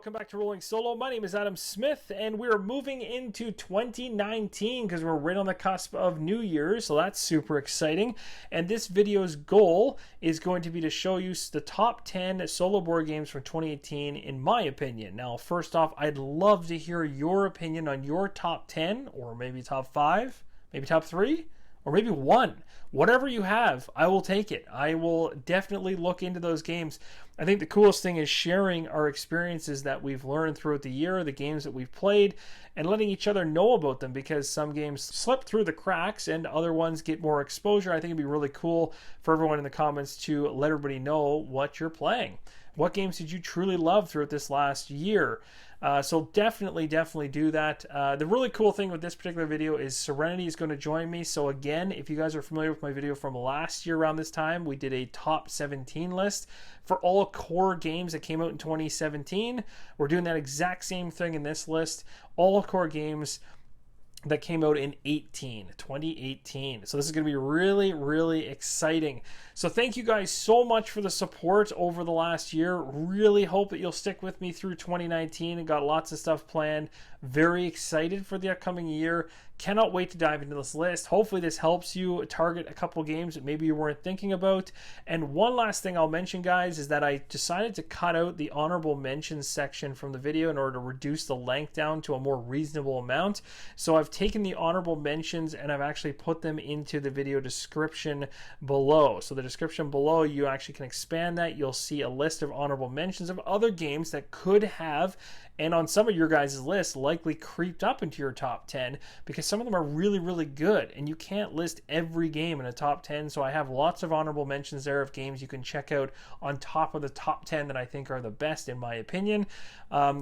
welcome back to Rolling Solo. My name is Adam Smith, and we're moving into 2019 because we're right on the cusp of New Year's, so that's super exciting. And this video's goal is going to be to show you the top 10 solo board games from 2018, in my opinion. Now, first off, I'd love to hear your opinion on your top 10, or maybe top 5, maybe top 3, or maybe 1. Whatever you have, I will take it. I will definitely look into those games. I think the coolest thing is sharing our experiences that we've learned throughout the year, the games that we've played, and letting each other know about them, because some games slip through the cracks and other ones get more exposure. I think it'd be really cool for everyone in the comments to let everybody know what you're playing. What games did you truly love throughout this last year? So definitely do that. The really cool thing with this particular video is Serenity is going to join me. So again, if you guys are familiar with my video from last year around this time, we did a top 17 list for all core games that came out in 2017. We're doing that exact same thing in this list. All core games that came out in 2018. So this is going to be really exciting. So thank you guys so much for the support over the last year. Really hope that you'll stick with me through 2019 and got lots of stuff planned. Very excited for the upcoming year. Cannot wait to dive into this list. Hopefully this helps you target a couple games that maybe you weren't thinking about. And one last thing I'll mention, guys, is that I decided to cut out the honorable mentions section from the video in order to reduce the length down to a more reasonable amount. So I've taken the honorable mentions and I've actually put them into the video description below. So the description below, you actually can expand that. You'll see a list of honorable mentions of other games that could have, and on some of your guys' lists, likely creeped up into your top 10, because some of them are really good, and you can't list every game in a top 10. So I have lots of honorable mentions there of games you can check out on top of the top 10 that I think are the best in my opinion.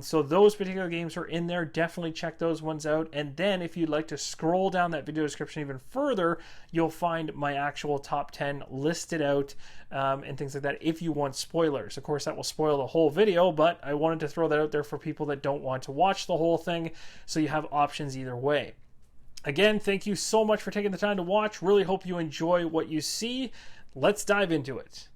So those particular games are in there. Definitely check those ones out. And then if you'd like to scroll down that video description even further, you'll find my actual top 10 listed out and things like that if you want spoilers. Of course, that will spoil the whole video, but I wanted to throw that out there for people that don't want to watch the whole thing, so you have options either way. Again, thank you so much for taking the time to watch. Really hope you enjoy what you see. Let's dive into it.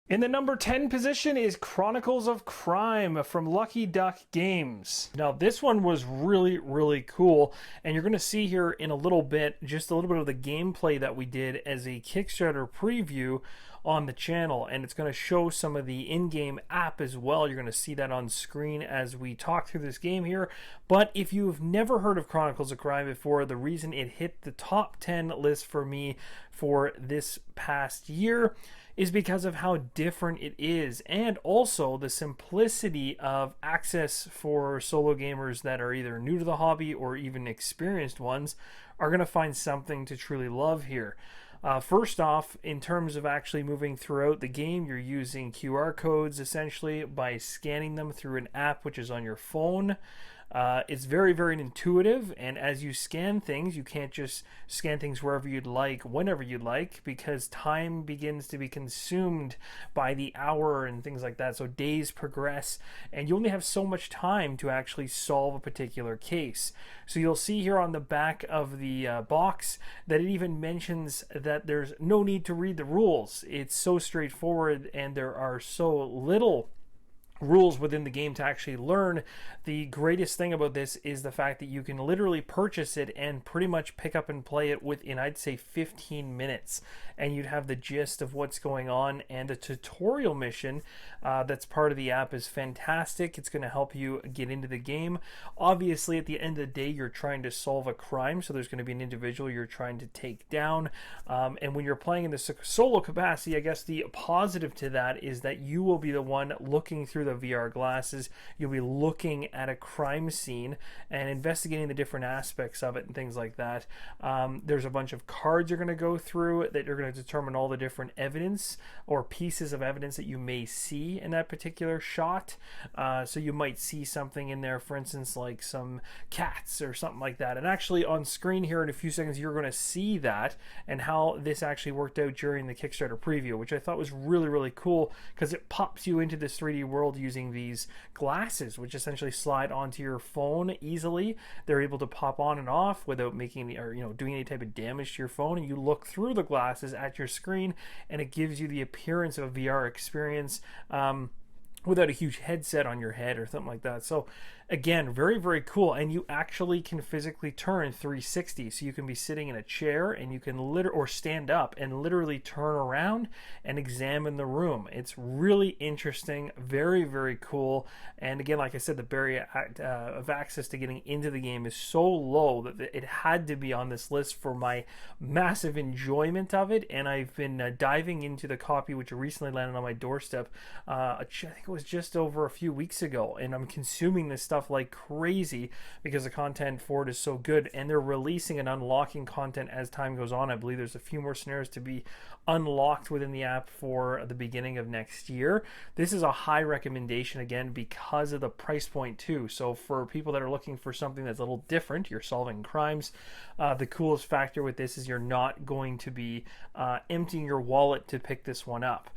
In the number 10 position is Chronicles of Crime from Lucky Duck Games. Now, this one was really cool, and you're going to see here in a little bit just a little bit of the gameplay that we did as a Kickstarter preview on the channel, and it's going to show some of the in-game app as well. You're going to see that on screen as we talk through this game here. But if you've never heard of Chronicles of Crime before, the reason it hit the top 10 list for me for this past year is because of how different it is, and also the simplicity of access for solo gamers that are either new to the hobby or even experienced ones are going to find something to truly love here. First off, in terms of actually moving throughout the game, you're using QR codes essentially by scanning them through an app which is on your phone. It's very intuitive, and as you scan things, you can't just scan things wherever you'd like, whenever you'd like, because time begins to be consumed by the hour and things like that. So days progress, and you only have so much time to actually solve a particular case. So you'll see here on the back of the box that it even mentions that there's no need to read the rules. It's so straightforward, and there are so little rules within the game to actually learn. The greatest thing about this is the fact that you can literally purchase it and pretty much pick up and play it within, I'd say, 15 minutes, and you'd have the gist of what's going on. And the tutorial mission that's part of the app is fantastic. It's going to help you get into the game. Obviously, at the end of the day, you're trying to solve a crime, so there's going to be an individual you're trying to take down, and when you're playing in the solo capacity, I guess the positive to that is that you will be the one looking through the VR glasses. You'll be looking at a crime scene and investigating the different aspects of it and things like that. There's a bunch of cards you're going to go through that you're going to determine all the different evidence or pieces of evidence that you may see in that particular shot. So you might see something in there, for instance, like some cats or something like that. And actually on screen here in a few seconds, you're going to see that and how this actually worked out during the Kickstarter preview, which I thought was really cool, because it pops you into this 3D world using these glasses, which essentially slide onto your phone easily. They're able to pop on and off without making or doing any type of damage to your phone, and you look through the glasses at your screen, and it gives you the appearance of a VR experience. without a huge headset on your head or something like that. So again, very, very cool. And you actually can physically turn 360. So you can be sitting in a chair and you can or stand up and literally turn around and examine the room. It's really interesting, very, very cool. And again, like I said, the barrier of access to getting into the game is so low that it had to be on this list for my massive enjoyment of it. And I've been diving into the copy, which recently landed on my doorstep. I think it was just over a few weeks ago, and I'm consuming this stuff like crazy because the content for it is so good, and they're releasing and unlocking content as time goes on. I believe there's a few more scenarios to be unlocked within the app for the beginning of next year. This is a high recommendation, again, because of the price point too. So for people that are looking for something that's a little different, you're solving crimes, the coolest factor with this is you're not going to be emptying your wallet to pick this one up.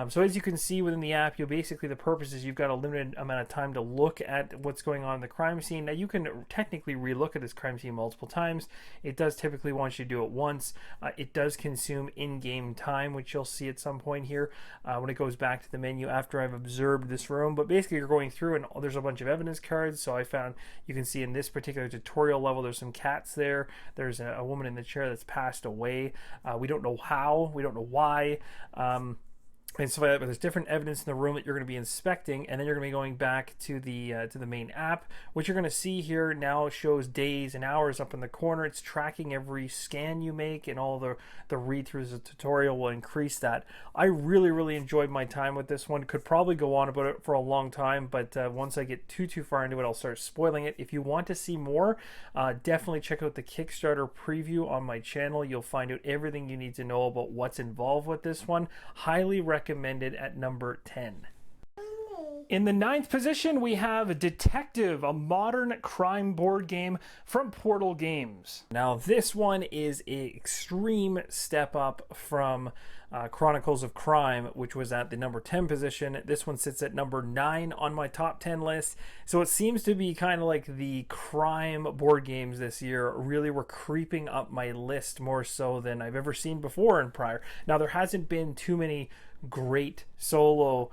So as you can see within the app, you'll basically, the purpose is you've got a limited amount of time to look at what's going on in the crime scene. Now you can technically relook at this crime scene multiple times. It does typically want you to do it once. It does consume in-game time, which you'll see at some point here when it goes back to the menu after I've observed this room. But basically you're going through and there's a bunch of evidence cards. So I found, you can see in this particular tutorial level, there's some cats there. There's a woman in the chair that's passed away. We don't know how, we don't know why. And so there's different evidence in the room that you're going to be inspecting, and then you're going to be going back to the main app. What you're going to see here now shows days and hours up in the corner. It's tracking every scan you make, and all the read-throughs of the tutorial will increase that. I really, really enjoyed my time with this one. Could probably go on about it for a long time, but once I get too far into it, I'll start spoiling it. If you want to see more, definitely check out the Kickstarter preview on my channel. You'll find out everything you need to know about what's involved with this one. Highly recommended at number 10. In the 9th position, we have Detective, a modern crime board game from Portal Games. Now, this one is an extreme step up from Chronicles of Crime, which was at the number 10 position. This one sits at number 9 on my top 10 list. So it seems to be kind of like the crime board games this year really were creeping up my list more so than I've ever seen before and prior. Now, there hasn't been too many great solo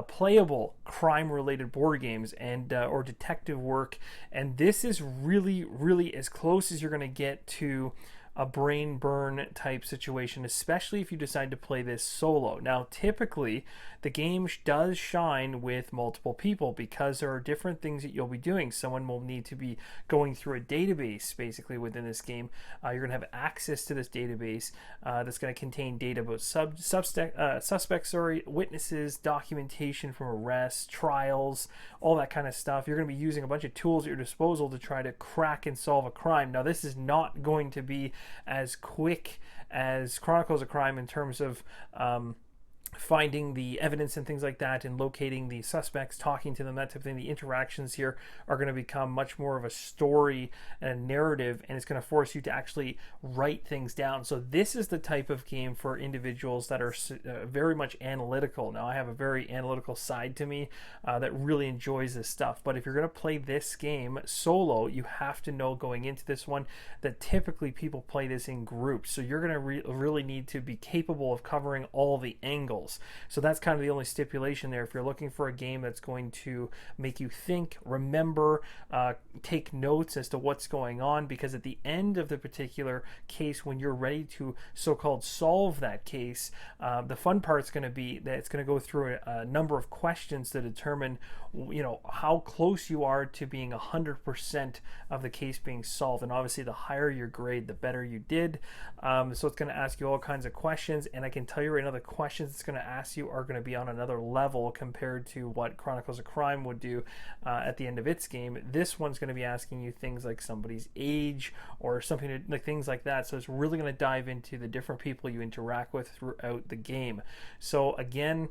playable crime related board games and or detective work, and this is really as close as you're going to get to a brain burn type situation, especially if you decide to play this solo. Now, typically, the game does shine with multiple people because there are different things that you'll be doing. Someone will need to be going through a database, basically, within this game. You're going to have access to this database that's going to contain data about suspects, witnesses, documentation from arrests, trials, all that kind of stuff. You're going to be using a bunch of tools at your disposal to try to crack and solve a crime. Now, this is not going to be as quick as Chronicles of Crime in terms of finding the evidence and things like that and locating the suspects, talking to them, that type of thing. The interactions here are going to become much more of a story and a narrative, and it's going to force you to actually write things down. So this is the type of game for individuals that are very much analytical. Now, I have a very analytical side to me that really enjoys this stuff, but if you're going to play this game solo, you have to know going into this one that typically people play this in groups. So you're going to really need to be capable of covering all the angles. So that's kind of the only stipulation there. If you're looking for a game that's going to make you think, remember, take notes as to what's going on, because at the end of the particular case, when you're ready to so-called solve that case, the fun part's going to be that it's going to go through a number of questions to determine, you know, how close you are to being 100% of the case being solved. And obviously, the higher your grade, the better you did. So it's going to ask you all kinds of questions, and I can tell you right now, the questions it's going to ask you are going to be on another level compared to what Chronicles of Crime would do at the end of its game. This one's going to be asking you things like somebody's age or something like things like that. So it's really going to dive into the different people you interact with throughout the game. So again,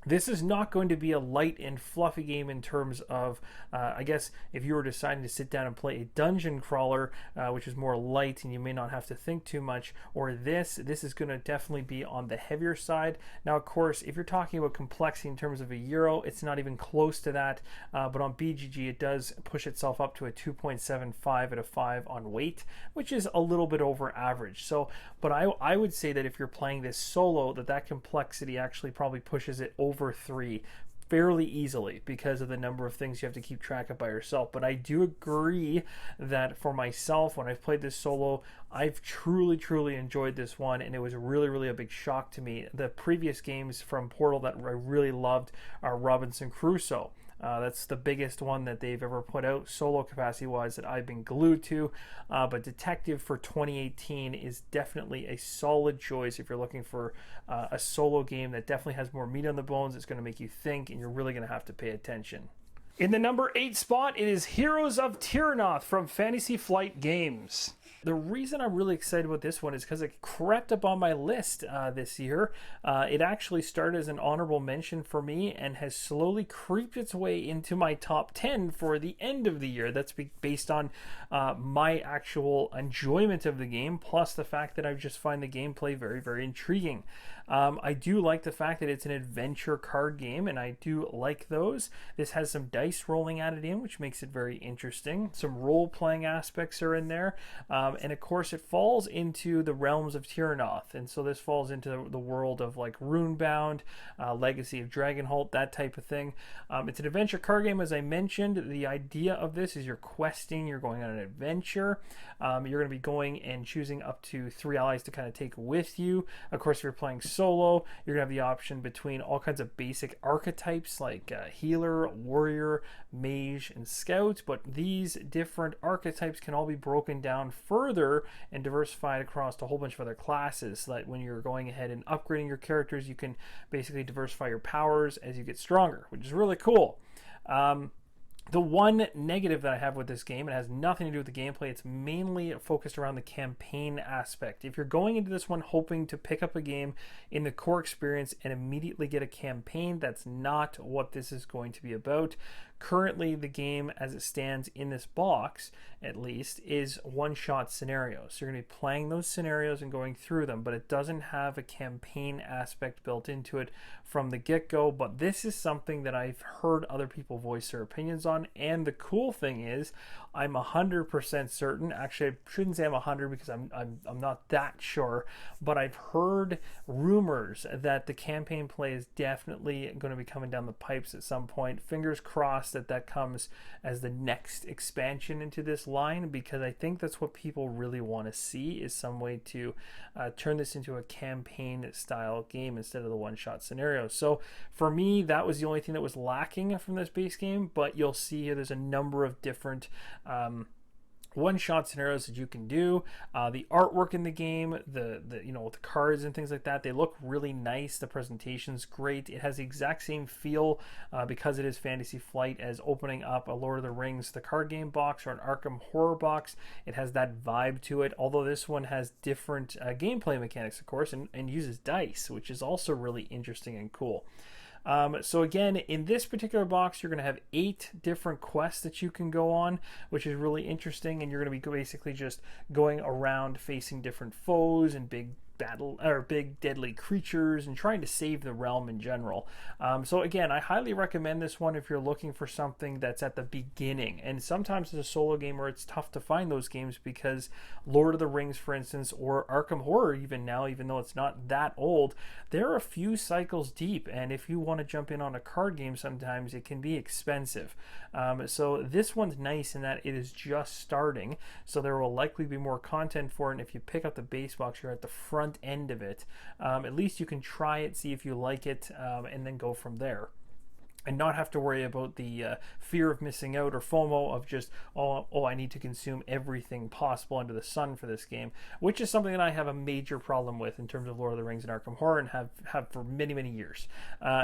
this is not going to be a light and fluffy game in terms of, I guess, if you were deciding to sit down and play a dungeon crawler, which is more light and you may not have to think too much, or this is going to definitely be on the heavier side. Now, of course, if you're talking about complexity in terms of a Euro, it's not even close to that, but on BGG, it does push itself up to a 2.75 out of 5 on weight, which is a little bit over average. So, but I would say that if you're playing this solo, that complexity actually probably pushes it over 3. fairly easily because of the number of things you have to keep track of by yourself. But I do agree that for myself, when I've played this solo, I've truly enjoyed this one, and it was really a big shock to me. The previous games from Portal that I really loved are Robinson Crusoe. That's the biggest one that they've ever put out solo capacity wise that I've been glued to, but Detective for 2018 is definitely a solid choice if you're looking for a solo game that definitely has more meat on the bones. It's going to make you think, and you're really going to have to pay attention. In the number 8 spot, it is Heroes of Tiran from Fantasy Flight Games. The reason I'm really excited about this one is because it crept up on my list this year. It actually started as an honorable mention for me and has slowly creeped its way into my top 10 for the end of the year. That's based on my actual enjoyment of the game, plus the fact that I just find the gameplay very intriguing. I do like the fact that it's an adventure card game, and I do like those. This has some dice rolling added in, which makes it very interesting. Some role-playing aspects are in there. And of course it falls into the realms of Tiranoth, and so this falls into the world of like Runebound, Legacy of Dragonholt, that type of thing. It's an adventure card game, as I mentioned. The idea of this is you're questing, you're going on an adventure. You're going to be going and choosing up to 3 allies to kind of take with you. Of course, if you're playing solo, you're going to have the option between all kinds of basic archetypes like healer, warrior, mage, and scout, but these different archetypes can all be broken down further and diversified across a whole bunch of other classes, so that when you're going ahead and upgrading your characters, you can basically diversify your powers as you get stronger, which is really cool. The one negative that I have with this game, it has nothing to do with the gameplay, it's mainly focused around the campaign aspect. If you're going into this one hoping to pick up a game in the core experience and immediately get a campaign, that's not what this is going to be about. Currently, the game as it stands in this box, at least, is one-shot scenarios. So you're going to be playing those scenarios and going through them, but it doesn't have a campaign aspect built into it from the get-go. But this is something that I've heard other people voice their opinions on, and the cool thing is, I'm 100% certain. Actually, I shouldn't say I'm 100 because I'm not that sure, but I've heard rumors that the campaign play is definitely going to be coming down the pipes at some point. Fingers crossed that comes as the next expansion into this line, because I think that's what people really want to see, is some way to turn this into a campaign style game instead of the one-shot scenario. So for me, that was the only thing that was lacking from this base game, but you'll see here there's a number of different one-shot scenarios that you can do. The artwork in the game, the with the cards and things like that, they look really nice. The presentation's great. It has the exact same feel because it is Fantasy Flight as opening up a Lord of the Rings the card game box or an Arkham Horror box. It has that vibe to it, although this one has different gameplay mechanics, of course, and uses dice, which is also really interesting and cool. So again, in this particular box, you're going to have 8 different quests that you can go on, which is really interesting, and you're going to be basically just going around facing different foes and big deadly creatures and trying to save the realm in general. So again, I highly recommend this one if you're looking for something that's at the beginning. And sometimes as a solo gamer, it's tough to find those games because Lord of the Rings, for instance, or Arkham Horror even now, even though it's not that old, they're a few cycles deep. And if you want to jump in on a card game, sometimes it can be expensive. So this one's nice in that it is just starting. So there will likely be more content for it. And if you pick up the base box, you're at the front end of it. At least you can try it, see if you like it, and then go from there, and not have to worry about the fear of missing out or FOMO of just, oh, I need to consume everything possible under the sun for this game, which is something that I have a major problem with in terms of Lord of the Rings and Arkham Horror, and have for many years,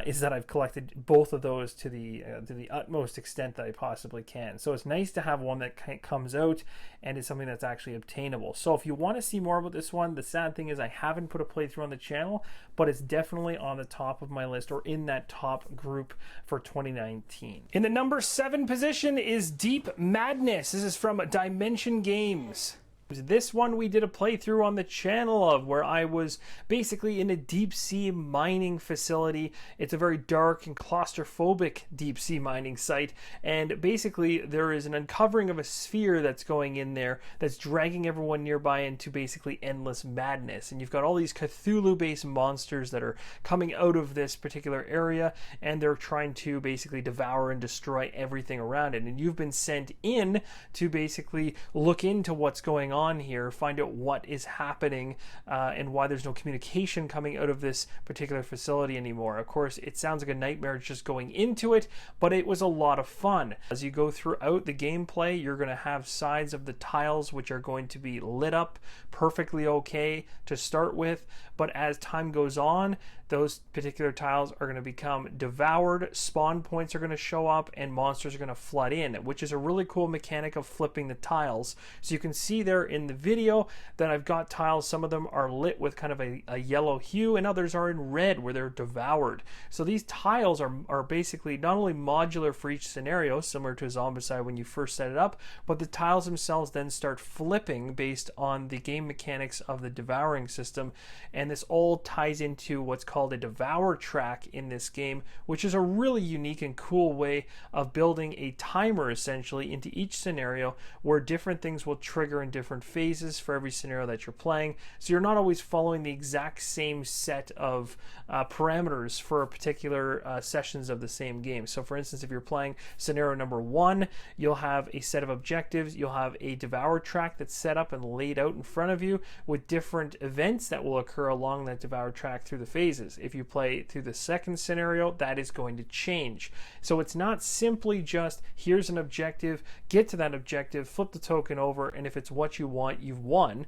is that I've collected both of those to the utmost extent that I possibly can. So it's nice to have one that comes out and is something that's actually obtainable. So if you want to see more about this one, the sad thing is I haven't put a playthrough on the channel, but it's definitely on the top of my list, or in that top group for 2019. In the number 7 position is Deep Madness. This is from Dimension Games. This one we did a playthrough on the channel of, where I was basically in a deep sea mining facility. It's a very dark and claustrophobic deep sea mining site, and basically there is an uncovering of a sphere that's going in there that's dragging everyone nearby into basically endless madness. And you've got all these Cthulhu based monsters that are coming out of this particular area, and they're trying to basically devour and destroy everything around it. And you've been sent in to basically look into what's going on here, find out what is happening, and why there's no communication coming out of this particular facility anymore. Of course, it sounds like a nightmare just going into it, but it was a lot of fun. As you go throughout the gameplay, you're going to have sides of the tiles which are going to be lit up perfectly okay to start with, but as time goes on, those particular tiles are going to become devoured, spawn points are going to show up, and monsters are going to flood in, which is a really cool mechanic of flipping the tiles. So you can see there in the video that I've got tiles, some of them are lit with kind of a yellow hue, and others are in red where they're devoured. So these tiles are basically not only modular for each scenario, similar to Zombicide when you first set it up, but the tiles themselves then start flipping based on the game mechanics of the devouring system, and this all ties into what's called a devour track in this game, which is a really unique and cool way of building a timer essentially into each scenario, where different things will trigger in different phases for every scenario that you're playing. So you're not always following the exact same set of parameters for particular sessions of the same game. So for instance, if you're playing scenario number 1, you'll have a set of objectives, you'll have a devour track that's set up and laid out in front of you with different events that will occur along that devour track through the phases. If you play through the second scenario, that is going to change. So it's not simply just here's an objective, get to that objective, flip the token over, and if it's what you want, you've won.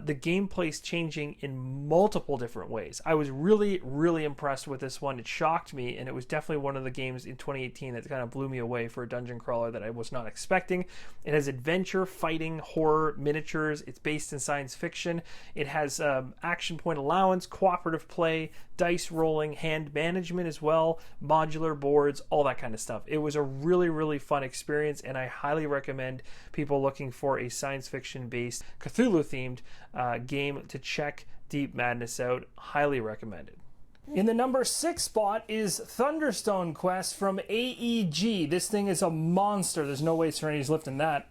The gameplay's changing in multiple different ways. I was really, really impressed with this one. It shocked me, and it was definitely one of the games in 2018 that kind of blew me away for a dungeon crawler that I was not expecting. It has adventure, fighting, horror, miniatures. It's based in science fiction. It has action point allowance, cooperative play, dice rolling, hand management as well, modular boards, all that kind of stuff. It was a really, really fun experience, and I highly recommend people looking for a science fiction based Cthulhu themed game to check Deep Madness out. Highly recommended. In the number 6 spot is Thunderstone Quest from AEG. This thing is a monster. There's no way Serenity's lifting that.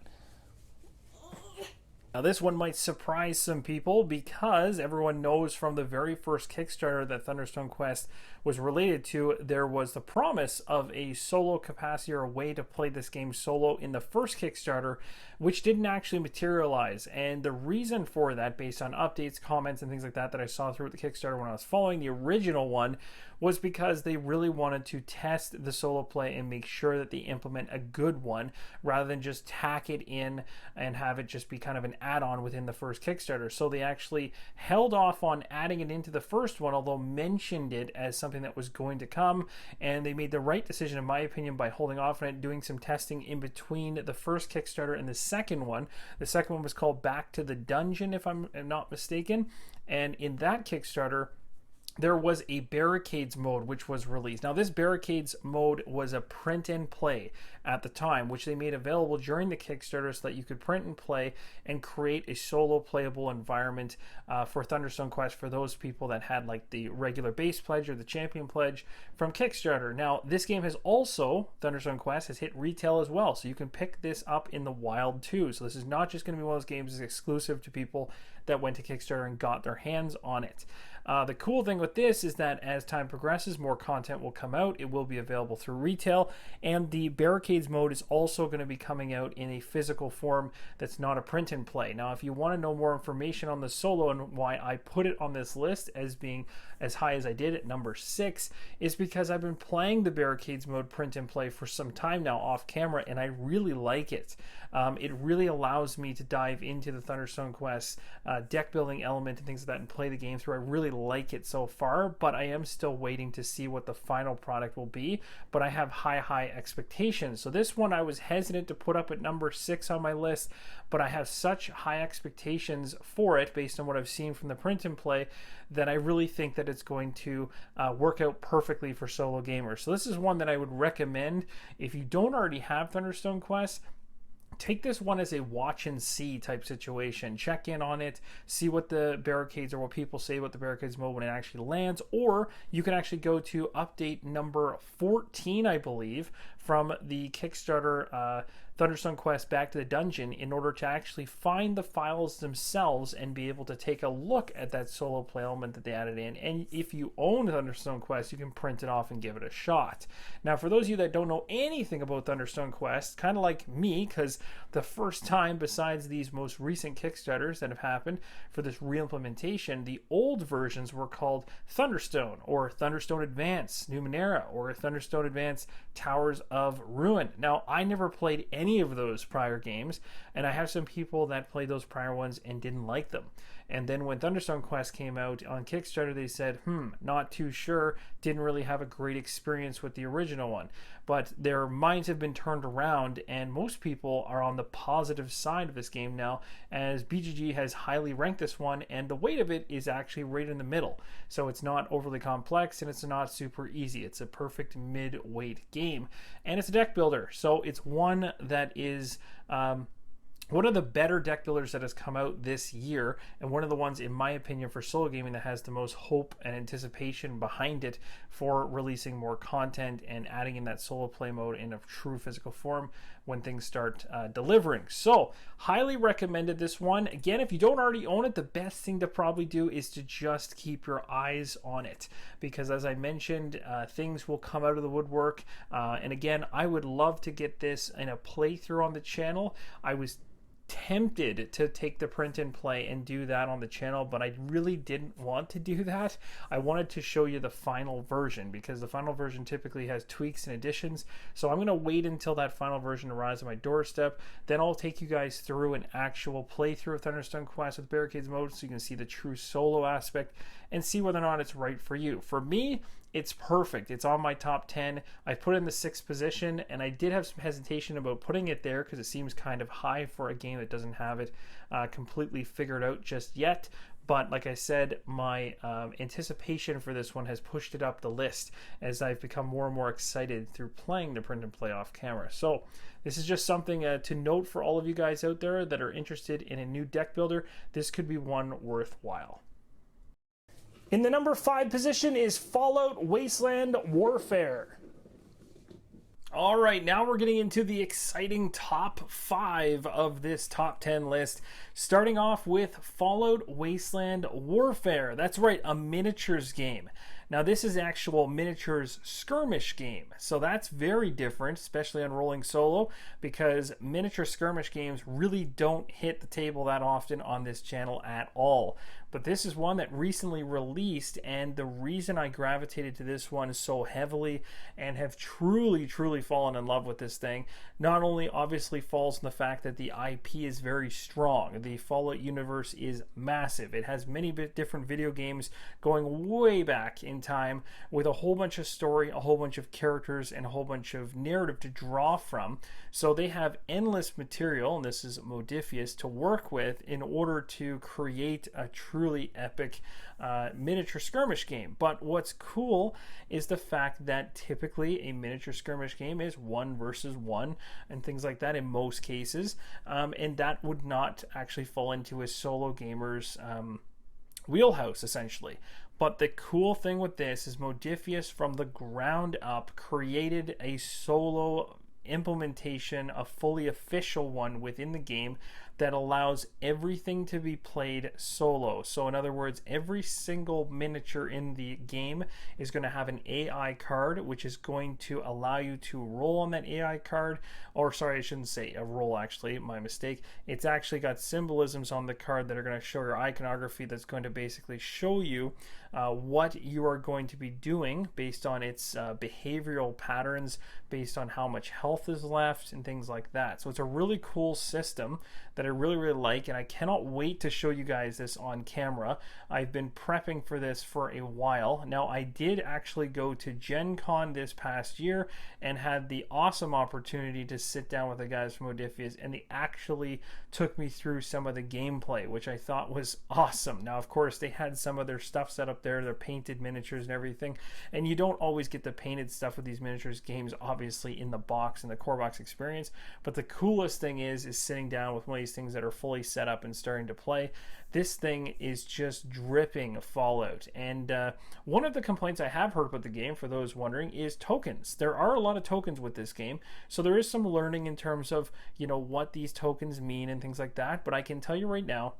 Now this one might surprise some people because everyone knows from the very first Kickstarter that Thunderstone Quest was related to, there was the promise of a solo capacity or a way to play this game solo in the first Kickstarter, which didn't actually materialize. And the reason for that, based on updates, comments, and things like that I saw throughout the Kickstarter when I was following the original one, was because they really wanted to test the solo play and make sure that they implement a good one rather than just tack it in and have it just be kind of an add-on within the first Kickstarter. So they actually held off on adding it into the first one, although mentioned it as something that was going to come, and they made the right decision in my opinion by holding off on it, doing some testing in between the first Kickstarter and the second one. The second one was called Back to the Dungeon, if I'm not mistaken, and in that Kickstarter there was a barricades mode which was released. Now this barricades mode was a print and play at the time, which they made available during the Kickstarter so that you could print and play and create a solo playable environment for Thunderstone Quest for those people that had like the regular base pledge or the champion pledge from Kickstarter. Now this game has also, Thunderstone Quest has hit retail as well, so you can pick this up in the wild too. So this is not just going to be one of those games that's exclusive to people that went to Kickstarter and got their hands on it. The cool thing with this is that as time progresses, more content will come out. It will be available through retail, and the barricades mode is also going to be coming out in a physical form that's not a print and play. Now, if you want to know more information on the solo and why I put it on this list as being as high as I did at number 6, is because I've been playing the barricades mode print and play for some time now off camera, and I really like it. It really allows me to dive into the Thunderstone Quest deck building element and things like that and play the game through. I really like it so far, but I am still waiting to see what the final product will be, but I have high expectations. So this one I was hesitant to put up at number 6 on my list, but I have such high expectations for it based on what I've seen from the print and play that I really think that it's going to work out perfectly for solo gamers. So this is one that I would recommend if you don't already have Thunderstone Quest. take this one as a watch and see type situation. Check in on it, see what the barricades or what people say about the barricades mode when it actually lands, or you can actually go to update number 14, I believe, from the Kickstarter Thunderstone Quest Back to the Dungeon in order to actually find the files themselves and be able to take a look at that solo play element that they added in. And if you own Thunderstone Quest, you can print it off and give it a shot. Now, for those of you that don't know anything about Thunderstone Quest, kind of like me, because the first time besides these most recent Kickstarters that have happened for this re-implementation, the old versions were called Thunderstone or Thunderstone Advance Numenera or Thunderstone Advance Towers of Ruin. Now, I never played any of those prior games, and I have some people that played those prior ones and didn't like them. And then when Thunderstone Quest came out on Kickstarter, they said, not too sure, didn't really have a great experience with the original one. But their minds have been turned around, and most people are on the positive side of this game now, as BGG has highly ranked this one, and the weight of it is actually right in the middle. So it's not overly complex, and it's not super easy. It's a perfect mid-weight game. And it's a deck builder, so it's one that is one of the better deck builders that has come out this year, and one of the ones, in my opinion, for solo gaming that has the most hope and anticipation behind it for releasing more content and adding in that solo play mode in a true physical form when things start delivering. So, highly recommended this one. Again, if you don't already own it, the best thing to probably do is to just keep your eyes on it, because as I mentioned, things will come out of the woodwork. And again, I would love to get this in a playthrough on the channel. I was tempted to take the print and play and do that on the channel, but I really didn't want to do that. I wanted to show you the final version, because the final version typically has tweaks and additions. So I'm going to wait until that final version arrives on my doorstep. Then I'll take you guys through an actual playthrough of Thunderstone Quest with Barricades mode, so you can see the true solo aspect and see whether or not it's right for you. For me, it's perfect. It's on my top 10. I put it in the 6th position, and I did have some hesitation about putting it there because it seems kind of high for a game that doesn't have it completely figured out just yet. But like I said, my anticipation for this one has pushed it up the list as I've become more and more excited through playing the print and play off camera. So this is just something to note for all of you guys out there that are interested in a new deck builder. This could be one worthwhile. In the number 5 position is Fallout Wasteland Warfare. All right, now we're getting into the exciting top 5 of this top 10 list, starting off with Fallout Wasteland Warfare. That's right, a miniatures game. Now, this is actual miniatures skirmish game, so that's very different, especially on rolling solo, because miniature skirmish games really don't hit the table that often on this channel at all. But this is one that recently released, and the reason I gravitated to this one so heavily and have truly fallen in love with this thing, not only obviously falls in the fact that the IP is very strong. The Fallout universe is massive. It has many different video games going way back in time with a whole bunch of story, a whole bunch of characters, and a whole bunch of narrative to draw from. So they have endless material, and this is modifious, to work with in order to create a truly epic miniature skirmish game. But what's cool is the fact that typically a miniature skirmish game is 1 versus 1 and things like that in most cases, and that would not actually fall into a solo gamer's wheelhouse essentially. But the cool thing with this is Modifius from the ground up created a solo implementation, a fully official one within the game that allows everything to be played solo. So in other words, every single miniature in the game is going to have an AI card, which is going to allow you to roll on that AI card. Or sorry, I shouldn't say a roll, actually, my mistake. It's actually got symbolisms on the card that are going to show your iconography, that's going to basically show you what you are going to be doing based on its behavioral patterns, based on how much health is left and things like that. So it's a really cool system that I really, really like, and I cannot wait to show you guys this on camera. I've been prepping for this for a while. Now, I did actually go to Gen Con this past year and had the awesome opportunity to sit down with the guys from Modiphius, and they actually took me through some of the gameplay, which I thought was awesome. Now, of course, they had some of their stuff set up there, their painted miniatures and everything, and you don't always get the painted stuff with these miniatures games, obviously, in the box, in the core box experience. But the coolest thing is sitting down with one of these things that are fully set up and starting to play. This thing is just dripping Fallout. And one of the complaints I have heard about the game, for those wondering, is tokens. There are a lot of tokens with this game, so there is some learning in terms of, you know, what these tokens mean and things like that. But I can tell you right now,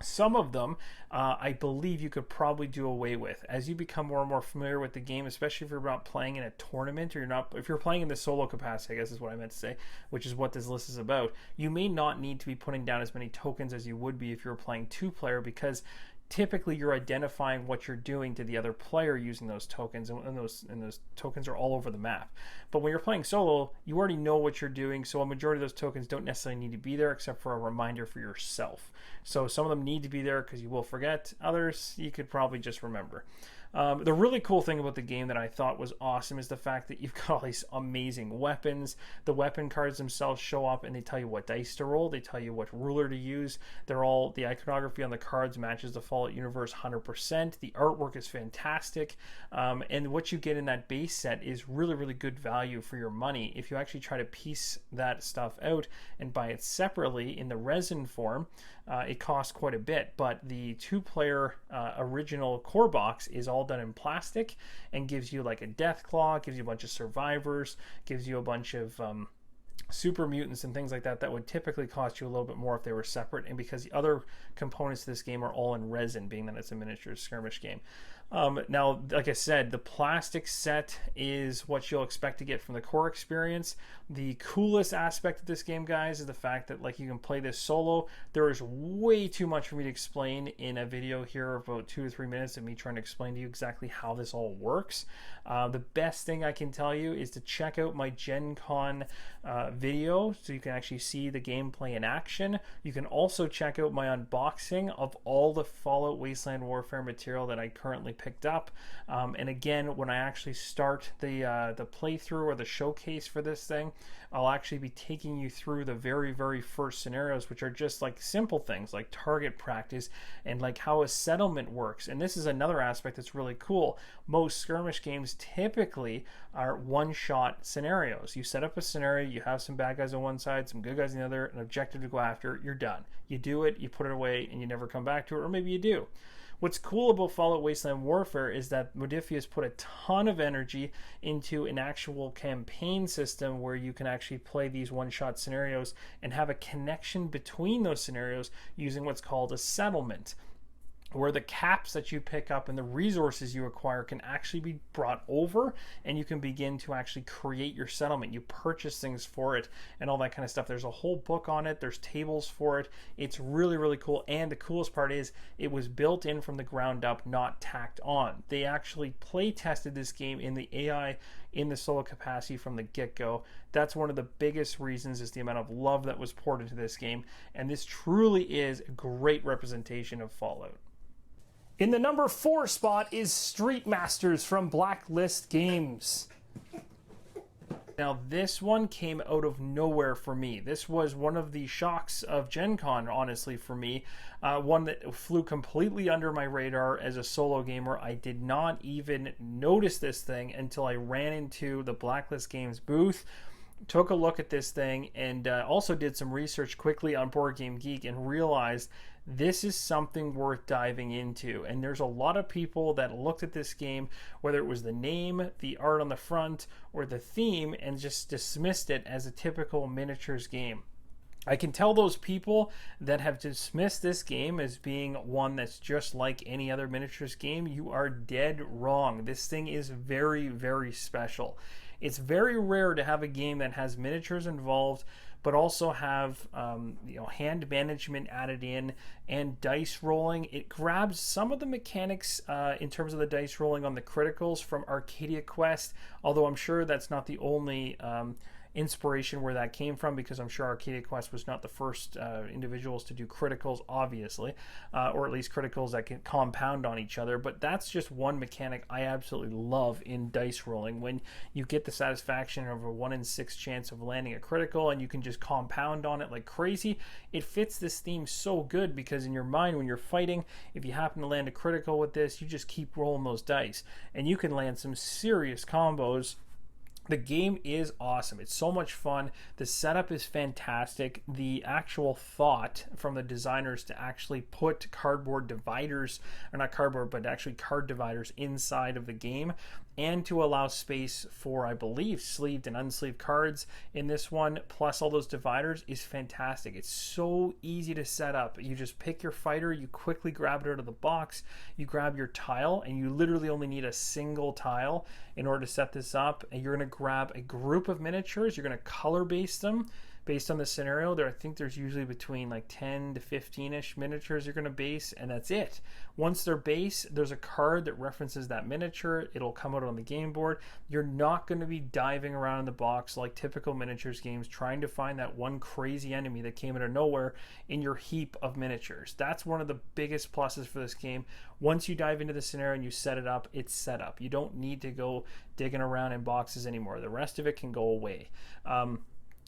some of them, I believe you could probably do away with as you become more and more familiar with the game, especially if you're not playing in a tournament, or if you're playing in the solo capacity, I guess is what I meant to say, which is what this list is about. You may not need to be putting down as many tokens as you would be if you're playing two-player, because typically you're identifying what you're doing to the other player using those tokens, and those tokens are all over the map. But when you're playing solo, you already know what you're doing, so a majority of those tokens don't necessarily need to be there except for a reminder for yourself. So some of them need to be there because you will forget. Others you could probably just remember. The really cool thing about the game that I thought was awesome is the fact that you've got all these amazing weapons. The weapon cards themselves show up and they tell you what dice to roll. They tell you what ruler to use. The iconography on the cards matches the Fallout universe 100%. The artwork is fantastic. And what you get in that base set is really, really good value for your money. If you actually try to piece that stuff out and buy it separately in the resin form, it costs quite a bit. But the two-player original core box is all done in plastic and gives you like a death claw, gives you a bunch of survivors, gives you a bunch of super mutants and things like that would typically cost you a little bit more if they were separate, and because the other components of this game are all in resin, being that it's a miniature skirmish game. Now, like I said, the plastic set is what you'll expect to get from the core experience. The coolest aspect of this game, guys, is the fact that, like, you can play this solo. There is way too much for me to explain in a video here of about 2 or 3 minutes of me trying to explain to you exactly how this all works. The best thing I can tell you is to check out my Gen Con video so you can actually see the gameplay in action. You can also check out my unboxing of all the Fallout Wasteland Warfare material that I currently picked up. And again, when I actually start the playthrough or the showcase for this thing, I'll actually be taking you through the very, very first scenarios, which are just like simple things like target practice and like how a settlement works. And this is another aspect that's really cool. Most skirmish games typically are one-shot scenarios. You set up a scenario, you have some bad guys on one side, some good guys on the other, an objective to go after, you're done. You do it, you put it away, and you never come back to it, or maybe you do. What's cool about Fallout Wasteland Warfare is that Modiphius put a ton of energy into an actual campaign system where you can actually play these one-shot scenarios and have a connection between those scenarios using what's called a settlement, where the caps that you pick up and the resources you acquire can actually be brought over, and you can begin to actually create your settlement. You purchase things for it and all that kind of stuff. There's a whole book on it. There's tables for it. It's really, really cool. And the coolest part is it was built in from the ground up, not tacked on. They actually play tested this game in the AI in the solo capacity from the get-go. That's one of the biggest reasons, is the amount of love that was poured into this game. And this truly is a great representation of Fallout. In the number 4 spot is Street Masters from Blacklist Games. Now, this one came out of nowhere for me. This was one of the shocks of Gen Con, honestly, for me. One that flew completely under my radar as a solo gamer. I did not even notice this thing until I ran into the Blacklist Games booth, took a look at this thing, and also did some research quickly on Board Game Geek and realized this is something worth diving into. And there's a lot of people that looked at this game, whether it was the name, the art on the front, or the theme, and just dismissed it as a typical miniatures game. I can tell those people that have dismissed this game as being one that's just like any other miniatures game, you are dead wrong. This thing is very, very special. It's very rare to have a game that has miniatures involved, but also have hand management added in and dice rolling. It grabs some of the mechanics in terms of the dice rolling on the criticals from Arcadia Quest, although I'm sure that's not the only inspiration where that came from, because I'm sure Arcade Quest was not the first individuals to do criticals, obviously, or at least criticals that can compound on each other. But that's just one mechanic I absolutely love in dice rolling, when you get the satisfaction of a 1 in 6 chance of landing a critical and you can just compound on it like crazy. It fits this theme so good, because in your mind when you're fighting, if you happen to land a critical with this, you just keep rolling those dice and you can land some serious combos. The game is awesome. It's so much fun. The setup is fantastic. The actual thought from the designers to actually put cardboard dividers, or not cardboard, but actually card dividers inside of the game, and to allow space for, I believe, sleeved and unsleeved cards in this one, plus all those dividers, is fantastic. It's so easy to set up. You just pick your fighter, you quickly grab it out of the box, you grab your tile, and you literally only need a single tile in order to set this up. And you're going to grab a group of miniatures. You're going to color base them based on the scenario. I think there's usually between like 10 to 15-ish miniatures you're going to base, and that's it. Once they're base, there's a card that references that miniature. It'll come out on the game board. You're not going to be diving around in the box like typical miniatures games, trying to find that one crazy enemy that came out of nowhere in your heap of miniatures. That's one of the biggest pluses for this game. Once you dive into the scenario and you set it up, it's set up. You don't need to go digging around in boxes anymore. The rest of it can go away.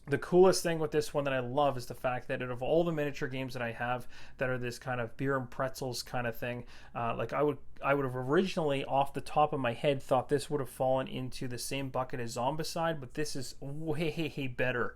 The coolest thing with this one that I love is the fact that out of all the miniature games that I have that are this kind of beer and pretzels kind of thing, like I would have originally, off the top of my head, thought this would have fallen into the same bucket as Zombicide, but this is way better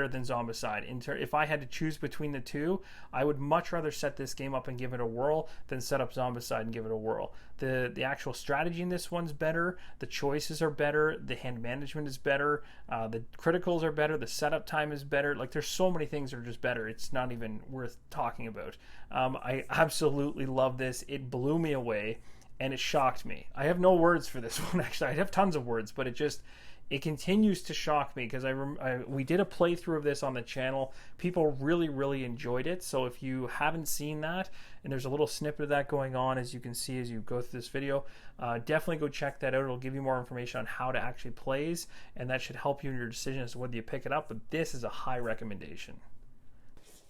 than Zombicide. If I had to choose between the two, I would much rather set this game up and give it a whirl than set up Zombicide and give it a whirl. The actual strategy in this one's better, the choices are better, the hand management is better, the criticals are better, the setup time is better. Like, there's so many things that are just better. It's not even worth talking about. I absolutely love this. It blew me away and it shocked me. I have no words for this one, actually. I have tons of words, but it continues to shock me, because we did a playthrough of this on the channel. People really enjoyed it. So if you haven't seen that, and there's a little snippet of that going on, as you can see as you go through this video, definitely go check that out. It'll give you more information on how to actually plays, and that should help you in your decision as to whether you pick it up. But this is a high recommendation.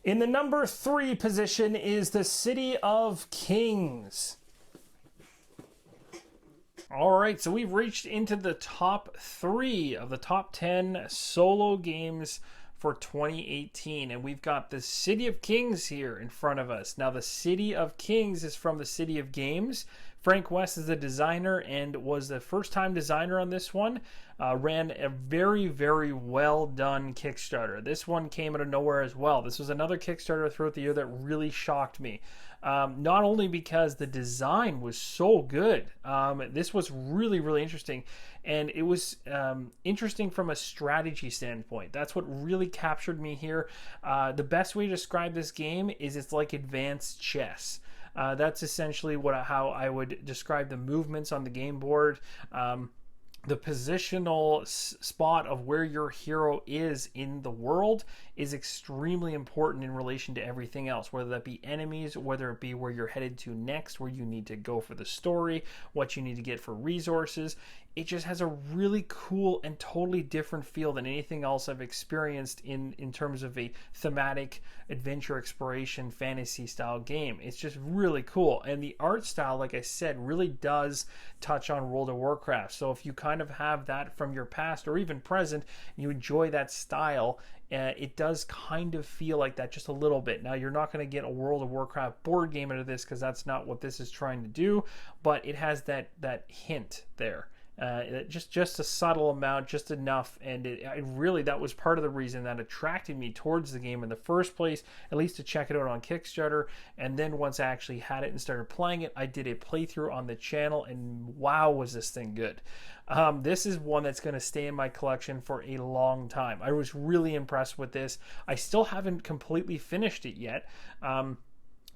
In the number 3 position is the City of Kings. All right, so we've reached into the top 3 of the top 10 solo games for 2018, and we've got the City of Kings here in front of us. Now, the City of Kings is from the City of Games. Frank West is the designer and was the first-time designer on this one. Ran a very well done Kickstarter. This one came out of nowhere as well. This was another Kickstarter throughout the year that really shocked me. Not only because the design was so good, this was really interesting, and it was interesting from a strategy standpoint. That's what really captured me here. The best way to describe this game is it's like advanced chess. That's essentially how I would describe the movements on the game board. The positional spot of where your hero is in the world is extremely important in relation to everything else, whether that be enemies, whether it be where you're headed to next, where you need to go for the story, what you need to get for resources. It just has a really cool and totally different feel than anything else I've experienced in terms of a thematic adventure exploration fantasy style game. It's just really cool, and the art style, like I said, really does touch on World of Warcraft. So if you kind of have that from your past or even present, you enjoy that style, it does kind of feel like that just a little bit. Now, you're not going to get a World of Warcraft board game out of this, because that's not what this is trying to do, but it has that hint there. Just a subtle amount, just enough, and that was part of the reason that attracted me towards the game in the first place, at least to check it out on Kickstarter. And then once I actually had it and started playing it, I did a playthrough on the channel, and wow, was this thing good. This is one that's going to stay in my collection for a long time. I was really impressed with this. I still haven't completely finished it yet.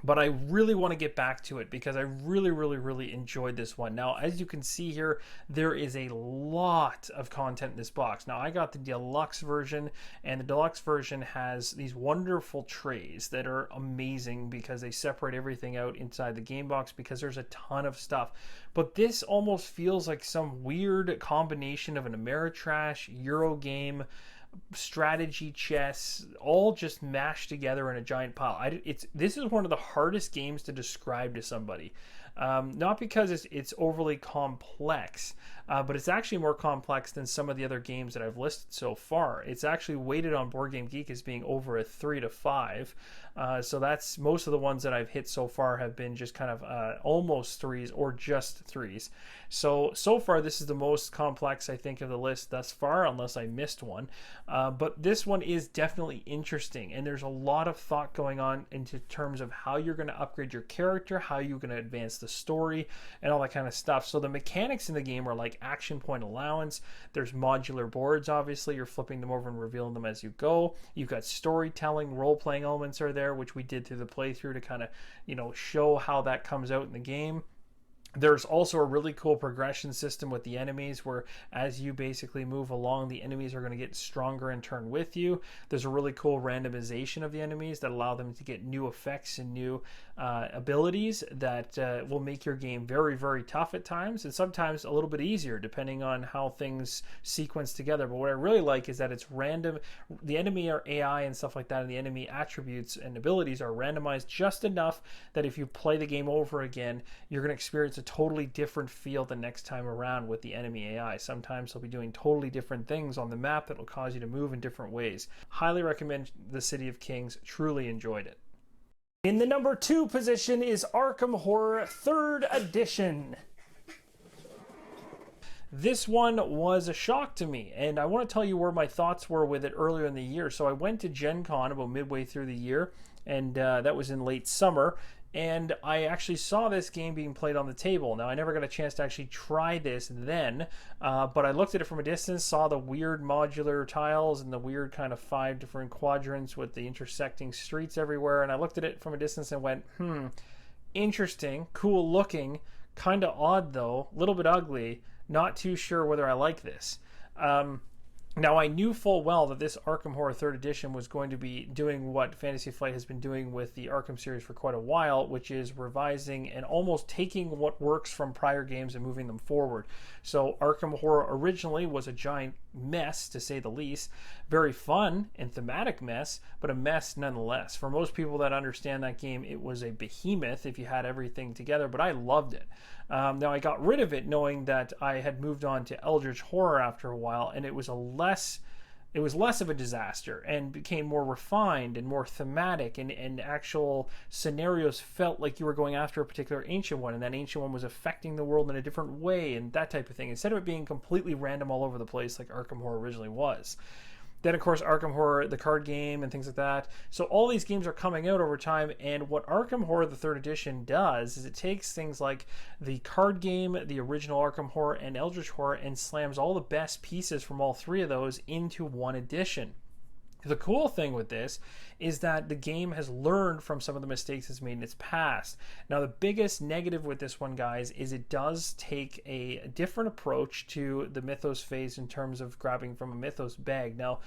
but I really want to get back to it because I really enjoyed this one. Now, as you can see here, there is a lot of content in this box. Now, I got the deluxe version, and the deluxe version has these wonderful trays that are amazing because they separate everything out inside the game box because there's a ton of stuff. But this almost feels like some weird combination of an Ameritrash, Euro game, strategy, chess, all just mashed together in a giant pile. This is one of the hardest games to describe to somebody. Not because it's overly complex, but it's actually more complex than some of the other games that I've listed so far. It's actually weighted on Board Game Geek as being over a 3 to 5. So that's most of the ones that I've hit so far have been just kind of almost 3s or just 3s. So far this is the most complex, I think, of the list thus far, unless I missed one. But this one is definitely interesting, and there's a lot of thought going on into terms of how you're going to upgrade your character, how you're going to advance the story, and all that kind of stuff. So the mechanics in the game are like action point allowance. There's modular boards, obviously. You're flipping them over and revealing them as you go. You've got storytelling, role-playing elements are there, which we did through the playthrough to kind of, show how that comes out in the game. There's also a really cool progression system with the enemies where as you basically move along, the enemies are going to get stronger in turn with you. There's a really cool randomization of the enemies that allow them to get new effects and new abilities that will make your game very tough at times, and sometimes a little bit easier depending on how things sequence together. But what I really like is that it's random. The enemy are AI and stuff like that, and the enemy attributes and abilities are randomized just enough that if you play the game over again, you're going to experience a totally different feel the next time around with the enemy AI. Sometimes they'll be doing totally different things on the map that will cause you to move in different ways. Highly recommend the City of Kings. Truly enjoyed it. In the number 2 position is Arkham Horror 3rd Edition. This one was a shock to me, and I want to tell you where my thoughts were with it earlier in the year. So I went to Gen Con about midway through the year, and that was in late summer, and I actually saw this game being played on the table. Now, I never got a chance to actually try this then, but I looked at it from a distance, saw the weird modular tiles and the weird kind of 5 different quadrants with the intersecting streets everywhere, and I looked at it from a distance and went, interesting, cool looking, kind of odd though, a little bit ugly, not too sure whether I like this. Now, I knew full well that this Arkham Horror 3rd Edition was going to be doing what Fantasy Flight has been doing with the Arkham series for quite a while, which is revising and almost taking what works from prior games and moving them forward. So Arkham Horror originally was a giant mess, to say the least. Very fun and thematic mess, but a mess nonetheless. For most people that understand that game, it was a behemoth if you had everything together, but I loved it. Now, I got rid of it knowing that I had moved on to Eldritch Horror after a while, and it was less of a disaster and became more refined and more thematic, and actual scenarios felt like you were going after a particular ancient one, and that ancient one was affecting the world in a different way and that type of thing, instead of it being completely random all over the place like Arkham Horror originally was. Then, of course, Arkham Horror, the card game, and things like that. So all these games are coming out over time, and what Arkham Horror, the 3rd Edition, does is it takes things like the card game, the original Arkham Horror, and Eldritch Horror, and slams all the best pieces from all 3 of those into one edition. The cool thing with this is that the game has learned from some of the mistakes it's made in its past. Now, the biggest negative with this one, guys, is it does take a different approach to the Mythos phase in terms of grabbing from a Mythos bag. Now,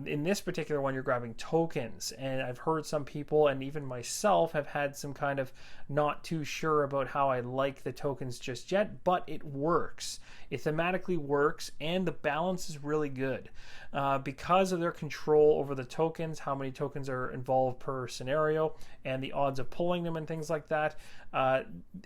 in this particular one, you're grabbing tokens, and I've heard some people, and even myself, have had some kind of not too sure about how I like the tokens just yet, but it works. It thematically works, and the balance is really good. Because of their control over the tokens, how many tokens are involved per scenario, and the odds of pulling them and things like that,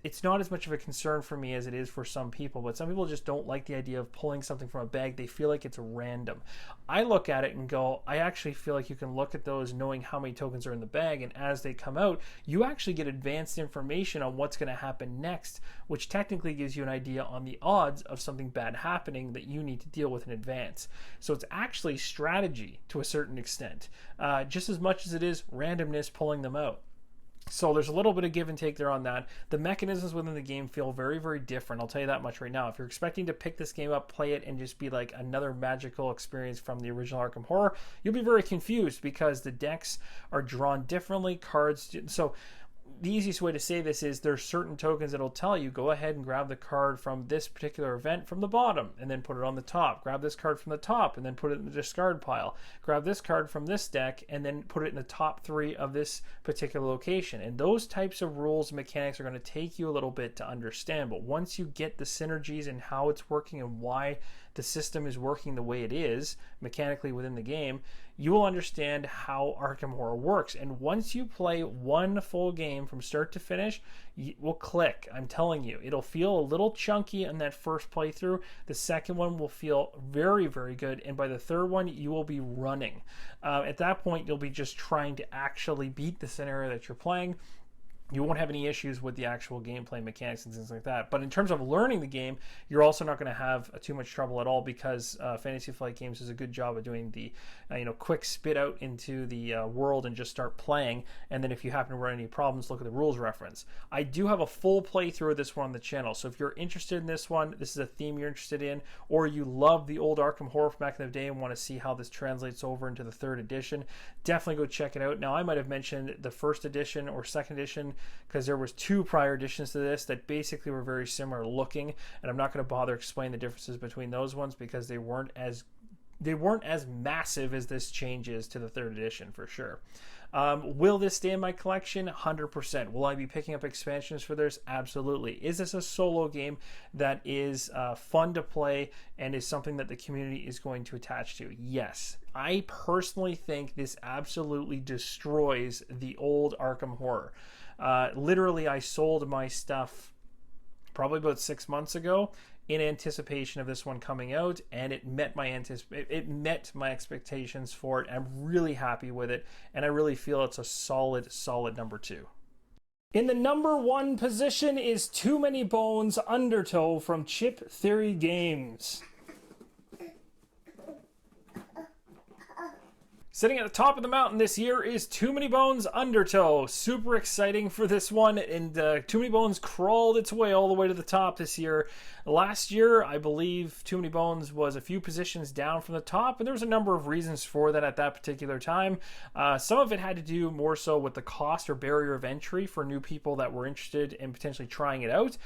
it's not as much of a concern for me as it is for some people. But some people just don't like the idea of pulling something from a bag. They feel like it's random. I look at it and go, I actually feel like you can look at those knowing how many tokens are in the bag, and as they come out, you actually get advanced information on what's going to happen next, which technically gives you an idea on the odds of something bad happening that you need to deal with in advance. So it's actually strategy to a certain extent, just as much as it is randomness pulling them out. So there's a little bit of give and take there on that. The mechanisms within the game feel very different. I'll tell you that much right now. If you're expecting to pick this game up, play it, and just be like another magical experience from the original Arkham Horror, you'll be very confused because the decks are drawn differently. Cards. So the easiest way to say this is there's certain tokens that'll tell you, go ahead and grab the card from this particular event from the bottom and then put it on the top. Grab this card from the top and then put it in the discard pile. Grab this card from this deck and then put it in the top 3 of this particular location. And those types of rules and mechanics are going to take you a little bit to understand. But once you get the synergies and how it's working and why the system is working the way it is mechanically within the game, you will understand how Arkham Horror works. And once you play one full game from start to finish, it will click. I'm telling you, it'll feel a little chunky in that first playthrough. The second one will feel very, very good. And by the third one, you will be running. At that point, you'll be just trying to actually beat the scenario that you're playing. You won't have any issues with the actual gameplay mechanics and things like that. But in terms of learning the game, you're also not going to have too much trouble at all, because Fantasy Flight Games does a good job of doing the quick spit out into the world and just start playing. And then if you happen to run any problems, look at the rules reference. I do have a full playthrough of this one on the channel. So if you're interested in this one, this is a theme you're interested in, or you love the old Arkham Horror from back in the day and want to see how this translates over into the 3rd edition, definitely go check it out. Now, I might have mentioned the 1st edition or 2nd edition, because there was 2 prior editions to this that basically were very similar looking, and I'm not going to bother explaining the differences between those ones because they weren't as massive as this change is to the 3rd edition for sure. Will this stay in my collection? 100%. Will I be picking up expansions for this? Absolutely. Is this a solo game that is fun to play and is something that the community is going to attach to? Yes. I personally think this absolutely destroys the old Arkham Horror. Literally, I sold my stuff probably about 6 months ago in anticipation of this one coming out, and it met my expectations for it. I'm really happy with it, and I really feel it's a solid number 2. In the number 1 position is Too Many Bones Undertow from Chip Theory Games. Sitting at the top of the mountain this year is Too Many Bones Undertow. Super exciting for this one, and Too Many Bones crawled its way all the way to the top this year. Last year, I believe Too Many Bones was a few positions down from the top, and there was a number of reasons for that at that particular time. Some of it had to do more so with the cost or barrier of entry for new people that were interested in potentially trying it out.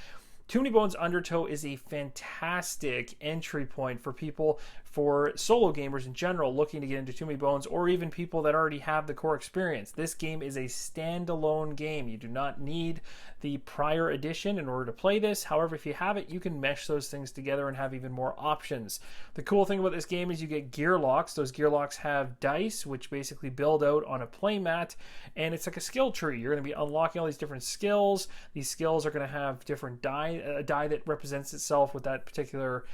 Too Many Bones Undertow is a fantastic entry point for people, for solo gamers in general looking to get into Too Many Bones, or even people that already have the core experience. This game is a standalone game. You do not need the prior edition in order to play this. However, if you have it, you can mesh those things together and have even more options. The cool thing about this game is you get gear locks. Those gear locks have dice, which basically build out on a play mat, and it's like a skill tree. You're going to be unlocking all these different skills. These skills are going to have different die, a die that represents itself with that particular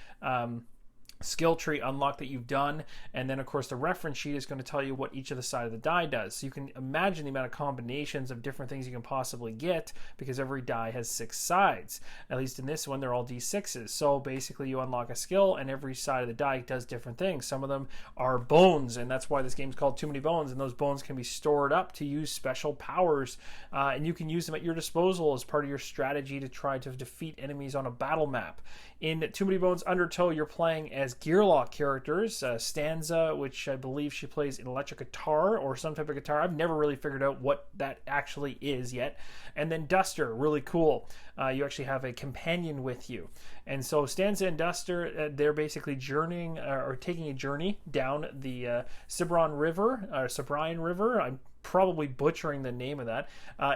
skill tree unlock that you've done, and then of course the reference sheet is going to tell you what each of the side of the die does. So you can imagine the amount of combinations of different things you can possibly get, because every die has 6 sides. At least in this one, they're all d6s. So basically you unlock a skill and every side of the die does different things. Some of them are bones, and that's why this game is called Too Many Bones, and those bones can be stored up to use special powers, and you can use them at your disposal as part of your strategy to try to defeat enemies on a battle map. In Too Many Bones Undertow, you're playing as Gearlock characters. Stanza, which I believe she plays an electric guitar or some type of guitar. I've never really figured out what that actually is yet. And then Duster, really cool. You actually have a companion with you. And so Stanza and Duster, they're basically journeying or taking a journey down the Cibrian River. I'm probably butchering the name of that,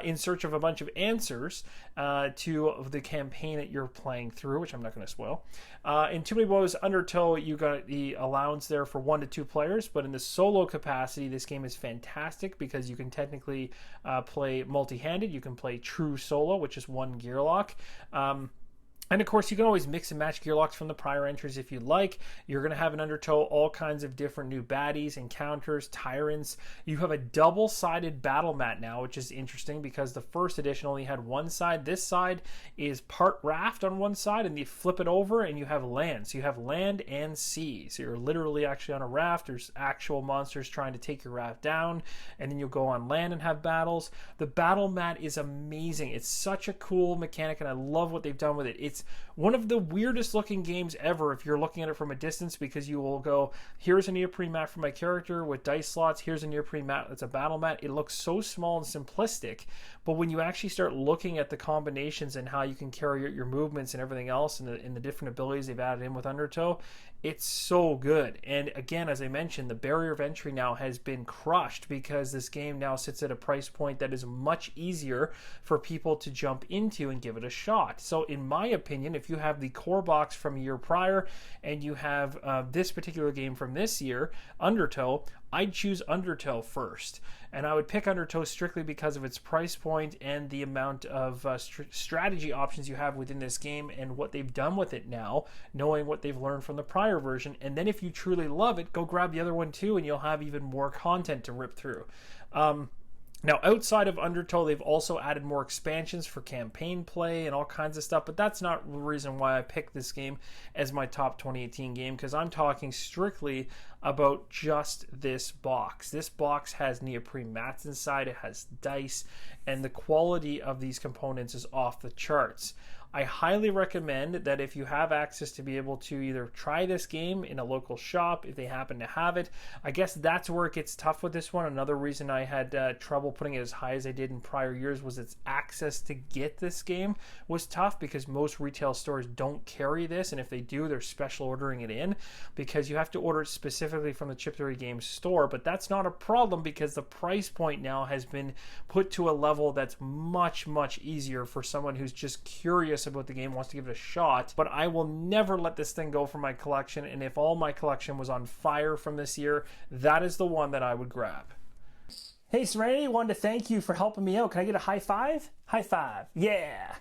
in search of a bunch of answers to the campaign that you're playing through, which I'm not going to spoil. In Too Many Bones Undertow, you got the allowance there for 1 to 2 players, but in the solo capacity, this game is fantastic because you can technically play multi-handed. You can play true solo, which is 1 gear lock. And of course, you can always mix and match gear locks from the prior entries if you'd like. You're going to have in Undertow all kinds of different new baddies, encounters, tyrants. You have a double-sided battle mat now, which is interesting because the first edition only had one side. This side is part raft on one side, and you flip it over and you have land. So you have land and sea. So you're literally actually on a raft. There's actual monsters trying to take your raft down, and then you'll go on land and have battles. The battle mat is amazing. It's such a cool mechanic, and I love what they've done with it. It's It's one of the weirdest looking games ever if you're looking at it from a distance, because you will go, here's a neoprene mat for my character with dice slots, here's a neoprene mat that's a battle mat. It looks so small and simplistic, but when you actually start looking at the combinations and how you can carry out your movements and everything else, and the different abilities they've added in with Undertow, it's so good. And again, as I mentioned, the barrier of entry now has been crushed, because this game now sits at a price point that is much easier for people to jump into and give it a shot. So in my opinion, if you have the core box from a year prior and you have this particular game from this year, Undertow, I'd choose Undertow first. And I would pick Undertow strictly because of its price point and the amount of strategy options you have within this game and what they've done with it now, knowing what they've learned from the prior version. And then if you truly love it, go grab the other one too, and you'll have even more content to rip through. Now, outside of Undertow, they've also added more expansions for campaign play and all kinds of stuff, but that's not the reason why I picked this game as my top 2018 game, because I'm talking strictly about just this box. This box has neoprene mats inside, it has dice, and the quality of these components is off the charts. I highly recommend that if you have access to be able to either try this game in a local shop, if they happen to have it. I guess that's where it gets tough with this one. Another reason I had trouble putting it as high as I did in prior years was its access to get this game was tough, because most retail stores don't carry this, and if they do, they're special ordering it in, because you have to order it specifically from the Chip Theory Games store. But that's not a problem, because the price point now has been put to a level that's much, much easier for someone who's just curious about the game, wants to give it a shot. But I will never let this thing go from my collection, and if all my collection was on fire from this year, that is the one that I would grab. Hey Serenity, wanted to thank you for helping me out. Can I get a high five? High five. Yeah.